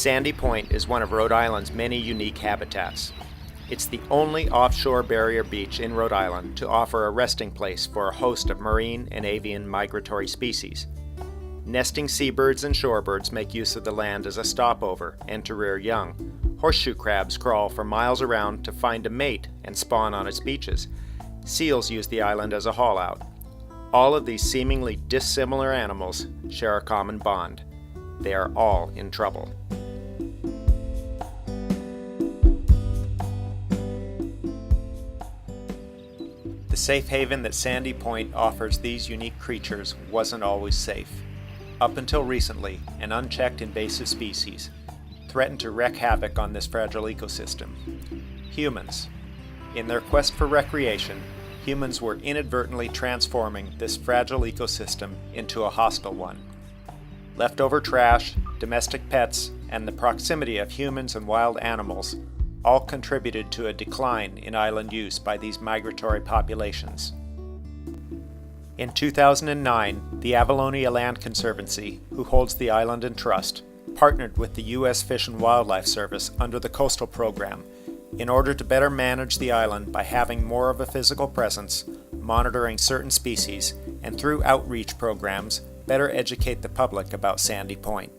Sandy Point is one of Rhode Island's many unique habitats. It's the only offshore barrier beach in Rhode Island to offer a resting place for a host of marine and avian migratory species. Nesting seabirds and shorebirds make use of the land as a stopover and to rear young. Horseshoe crabs crawl for miles around to find a mate and spawn on its beaches. Seals use the island as a haul-out. All of these seemingly dissimilar animals share a common bond. They are all in trouble. The safe haven that Sandy Point offers these unique creatures wasn't always safe. Up until recently, an unchecked invasive species threatened to wreak havoc on this fragile ecosystem. Humans. In their quest for recreation, humans were inadvertently transforming this fragile ecosystem into a hostile one. Leftover trash, domestic pets, and the proximity of humans and wild animals all contributed to a decline in island use by these migratory populations. In 2009, the Avalonia Land Conservancy, who holds the island in trust, partnered with the U.S. Fish and Wildlife Service under the Coastal Program in order to better manage the island by having more of a physical presence, monitoring certain species, and through outreach programs, better educate the public about Sandy Point.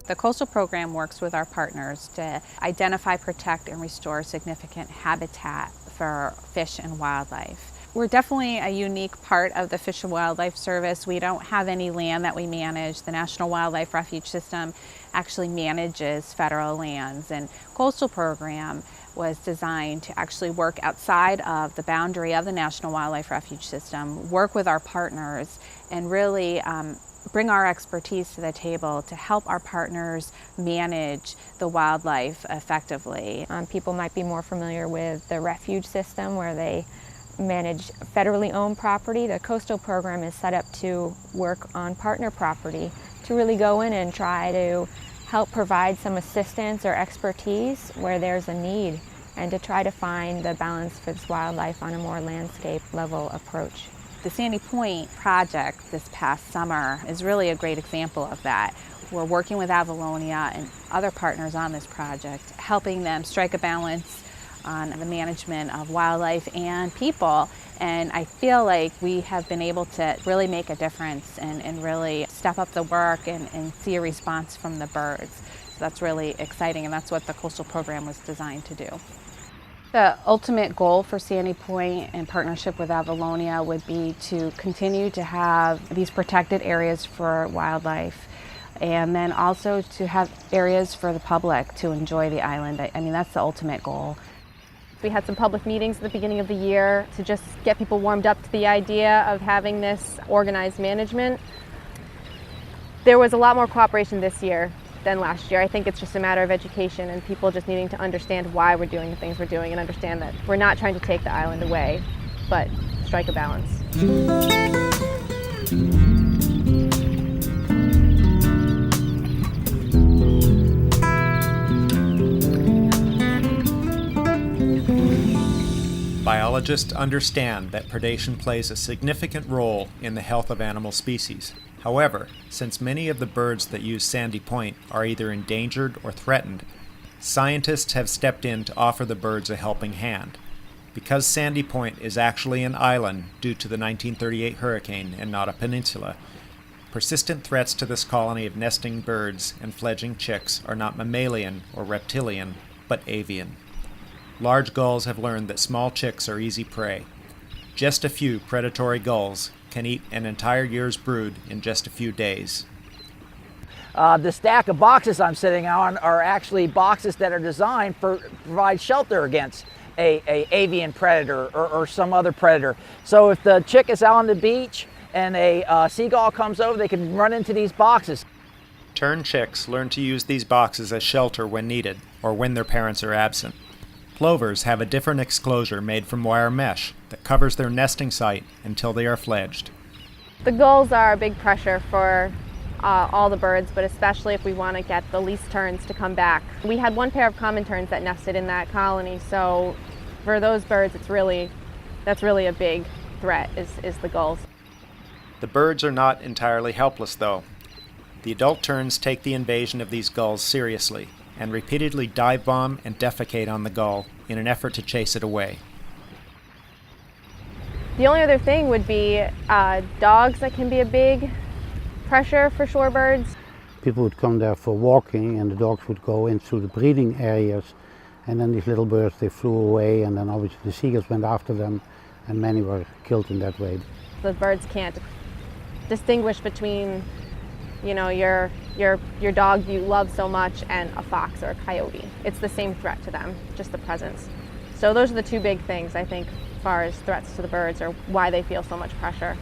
The Coastal Program works with our partners to identify, protect, and restore significant habitat for fish and wildlife. We're definitely a unique part of the Fish and Wildlife Service. We don't have any land that we manage. The National Wildlife Refuge System actually manages federal lands, and Coastal Program was designed to actually work outside of the boundary of the National Wildlife Refuge System, work with our partners, and really bring our expertise to the table to help our partners manage the wildlife effectively. People might be more familiar with the refuge system where they manage federally owned property. The Coastal Program is set up to work on partner property to really go in and try to help provide some assistance or expertise where there's a need and to try to find the balance for this wildlife on a more landscape level approach. The Sandy Point project this past summer is really a great example of that. We're working with Avalonia and other partners on this project, helping them strike a balance on the management of wildlife and people. And I feel like we have been able to really make a difference and really step up the work and see a response from the birds. So that's really exciting, and that's what the Coastal Program was designed to do. The ultimate goal for Sandy Point in partnership with Avalonia would be to continue to have these protected areas for wildlife, and then also to have areas for the public to enjoy the island. I mean, that's the ultimate goal. We had some public meetings at the beginning of the year to just get people warmed up to the idea of having this organized management. There was a lot more cooperation this year than last year. I think it's just a matter of education and people just needing to understand why we're doing the things we're doing and understand that we're not trying to take the island away, but strike a balance. Biologists understand that predation plays a significant role in the health of animal species. However, since many of the birds that use Sandy Point are either endangered or threatened, scientists have stepped in to offer the birds a helping hand. Because Sandy Point is actually an island due to the 1938 hurricane and not a peninsula, persistent threats to this colony of nesting birds and fledgling chicks are not mammalian or reptilian, but avian. Large gulls have learned that small chicks are easy prey. Just a few predatory gulls can eat an entire year's brood in just a few days. The stack of boxes I'm sitting on are actually boxes that are designed for provide shelter against a avian predator or some other predator. So if the chick is out on the beach and a seagull comes over, they can run into these boxes. Tern chicks learn to use these boxes as shelter when needed or when their parents are absent. Plovers have a different exclosure made from wire mesh that covers their nesting site until they are fledged. The gulls are a big pressure for all the birds, but especially if we want to get the least terns to come back. We had one pair of common terns that nested in that colony, so for those birds, that's really a big threat is the gulls. The birds are not entirely helpless, though. The adult terns take the invasion of these gulls seriously and repeatedly dive bomb and defecate on the gull in an effort to chase it away. The only other thing would be dogs that can be a big pressure for shorebirds. People would come there for walking and the dogs would go into the breeding areas, and then these little birds, they flew away, and then obviously the seagulls went after them and many were killed in that way. The birds can't distinguish between, you know, your dog you love so much and a fox or a coyote. It's the same threat to them, just the presence. So those are the two big things, I think, as far as threats to the birds or why they feel so much pressure.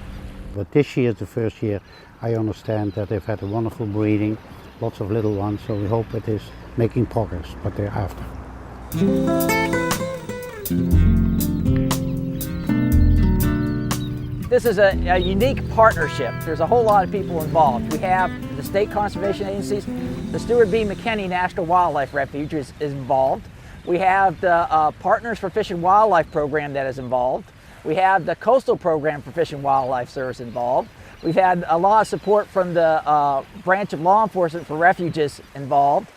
But this year is the first year I understand that they've had a wonderful breeding, lots of little ones, so we hope it is making progress, but they're after. This is a unique partnership. There's a whole lot of people involved. We have the state conservation agencies. The Stewart B. McKinney National Wildlife Refuge is involved. We have the Partners for Fish and Wildlife program that is involved. We have the Coastal Program for Fish and Wildlife Service involved. We've had a lot of support from the branch of law enforcement for refuges involved.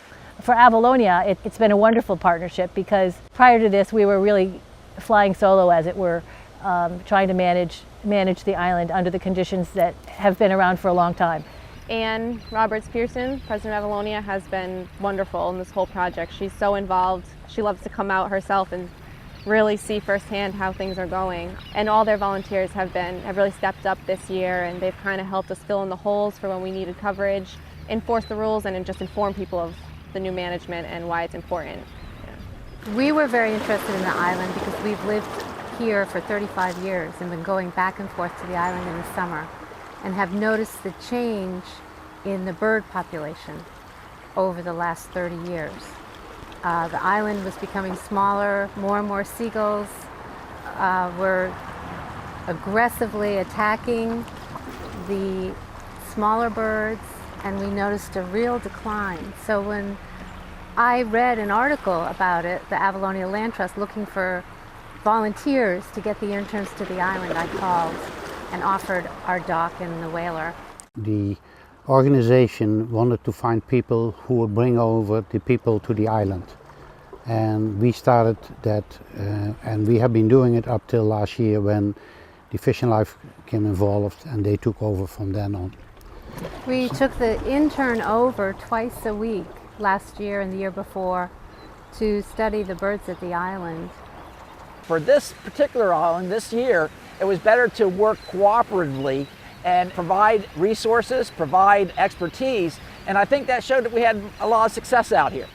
For Avalonia, it's been a wonderful partnership because prior to this we were really flying solo, as it were, trying to manage the island under the conditions that have been around for a long time. Anne Roberts-Pearson, president of Avalonia, has been wonderful in this whole project. She's so involved. She loves to come out herself and really see firsthand how things are going. And all their volunteers have really stepped up this year, and they've kind of helped us fill in the holes for when we needed coverage, enforce the rules, and just inform people of the new management and why it's important. Yeah. We were very interested in the island because we've lived here for 35 years and been going back and forth to the island in the summer, and have noticed the change in the bird population over the last 30 years. The island was becoming smaller, more and more seagulls were aggressively attacking the smaller birds, and we noticed a real decline. So when I read an article about it, the Avalonia Land Trust looking for volunteers to get the entrance to the island, I called and offered our dock and the whaler. The organization wanted to find people who would bring over the people to the island. And we started that, and we have been doing it up till last year when the Fish and Life came involved and they took over from then on. We took the intern over twice a week last year and the year before to study the birds at the island. For this particular island this year, it was better to work cooperatively and provide resources, provide expertise, and I think that showed that we had a lot of success out here.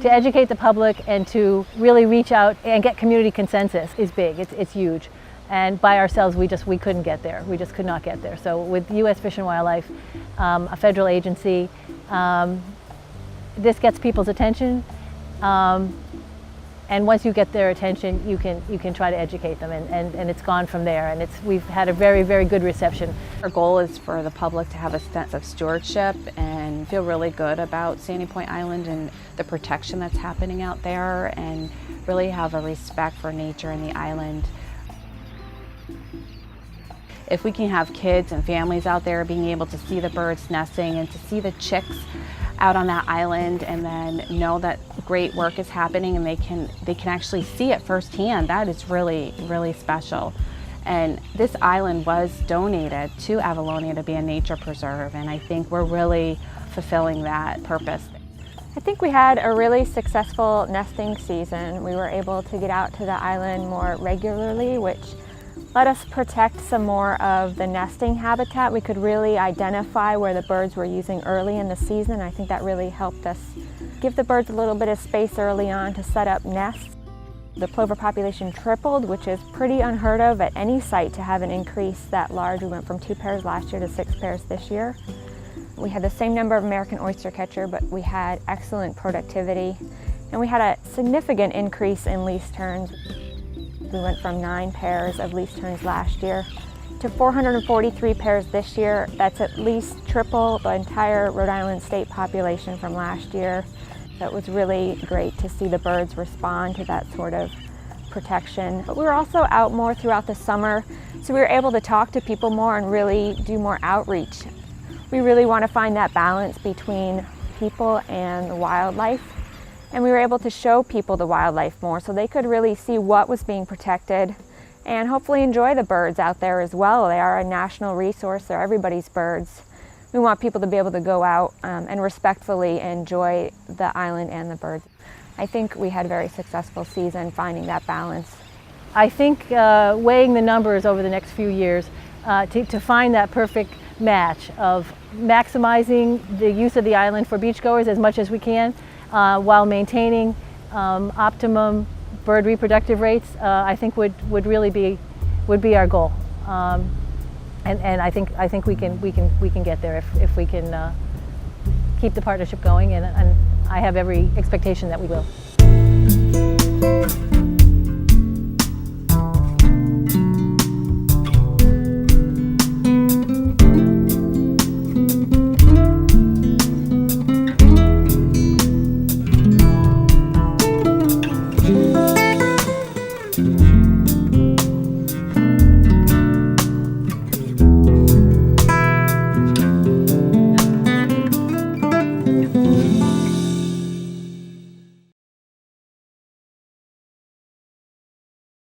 To educate the public and to really reach out and get community consensus is big. It's huge. And by ourselves, we couldn't get there. We just could not get there. So with U.S. Fish and Wildlife, a federal agency, this gets people's attention. And once you get their attention, you can try to educate them, and it's gone from there. And we've had a very, very good reception. Our goal is for the public to have a sense of stewardship and feel really good about Sandy Point Island and the protection that's happening out there, and really have a respect for nature and the island. If we can have kids and families out there being able to see the birds nesting and to see the chicks out on that island, and then know that great work is happening and they can actually see it firsthand, that is really, really special. And this island was donated to Avalonia to be a nature preserve, and I think we're really fulfilling that purpose. I think we had a really successful nesting season. We were able to get out to the island more regularly, which let us protect some more of the nesting habitat. We could really identify where the birds were using early in the season. I think that really helped us give the birds a little bit of space early on to set up nests. The plover population tripled, which is pretty unheard of at any site to have an increase that large. We went from 2 pairs last year to 6 pairs this year. We had the same number of American oyster catcher, but we had excellent productivity. And we had a significant increase in least terns. We went from 9 pairs of least terns last year to 443 pairs this year. That's at least triple the entire Rhode Island state population from last year. So it was really great to see the birds respond to that sort of protection. But we were also out more throughout the summer, so we were able to talk to people more and really do more outreach. We really want to find that balance between people and the wildlife. And we were able to show people the wildlife more so they could really see what was being protected and hopefully enjoy the birds out there as well. They are a national resource, they're everybody's birds. We want people to be able to go out and respectfully enjoy the island and the birds. I think we had a very successful season finding that balance. I think weighing the numbers over the next few years to find that perfect match of maximizing the use of the island for beachgoers as much as we can while maintaining optimum bird reproductive rates, I think would really be our goal. And I think we can get there if we can keep the partnership going, and I have every expectation that we will.